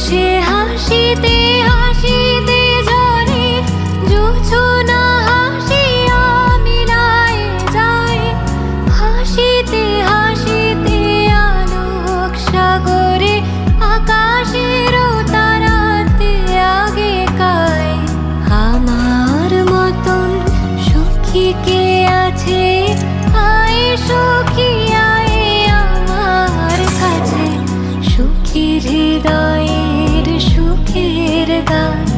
সে হাসিতে হাসিতে ঝরে জোছনা হাসিয়া মিলায় যায়। হাসিতে হাসিতে আলোক সাগরে আকাশেরও তারাতে আগেকায়। আমার মতন সুখী কে আছে? আয় সখী আয় আমার কাছে, সুখীর হৃদয়ের সুখের গান।